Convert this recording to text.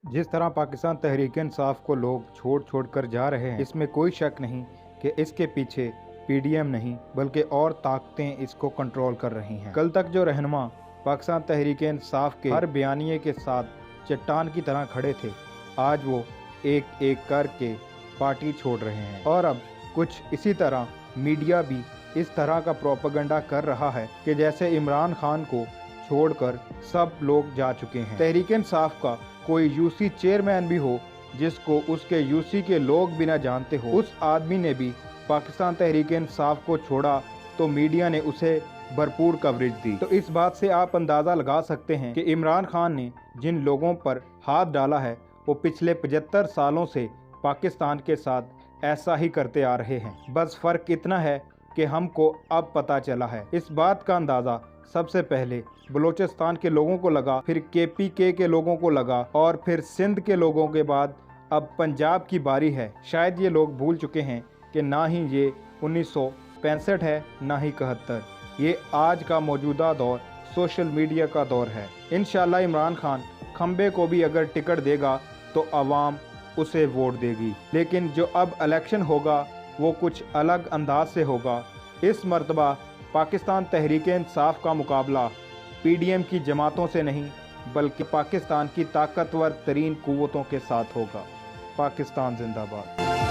जिस तरह पाकिस्तान तहरीक इंसाफ को लोग छोड़ छोड़ कर जा रहे हैं, इसमें कोई शक नहीं कि इसके पीछे पीडीएम नहीं बल्कि और ताकतें इसको कंट्रोल कर रही हैं। कल तक जो रहनुमा पाकिस्तान तहरीक इंसाफ के हर बयानिए के साथ चट्टान की तरह खड़े थे, आज वो एक एक करके पार्टी छोड़ रहे हैं। और अब कुछ इसी तरह मीडिया भी इस तरह का प्रोपेगेंडा कर रहा है कि जैसे इमरान खान को छोड़कर सब लोग जा चुके हैं। तहरीक इंसाफ का कोई यूसी चेयरमैन भी हो जिसको उसके यूसी के लोग भी ना जानते हो, उस आदमी ने भी पाकिस्तान तहरीक इंसाफ को छोड़ा तो मीडिया ने उसे भरपूर कवरेज दी। तो इस बात से आप अंदाज़ा लगा सकते हैं कि इमरान खान ने जिन लोगों पर हाथ डाला है वो पिछले 75 सालों से पाकिस्तान के साथ ऐसा ही करते आ रहे हैं। बस फ़र्क इतना है कि हमको अब पता चला है। इस बात का अंदाज़ा सबसे पहले बलूचिस्तान के लोगों को लगा, फिर केपीके के लोगों को लगा और फिर सिंध के लोगों के बाद अब पंजाब की बारी है। शायद ये लोग भूल चुके हैं कि ना ही ये 1965 है ना ही 71, ये आज का मौजूदा दौर सोशल मीडिया का दौर है। इंशाल्लाह इमरान खान खंबे को भी अगर टिकट देगा तो आवाम उसे वोट देगी, लेकिन जो अब इलेक्शन होगा वो कुछ अलग अंदाज से होगा। इस मर्तबा पाकिस्तान तहरीक इंसाफ का मुकाबला पीडीएम की जमातों से नहीं बल्कि पाकिस्तान की ताकतवर तरीन कुव्वतों के साथ होगा। पाकिस्तान जिंदाबाद।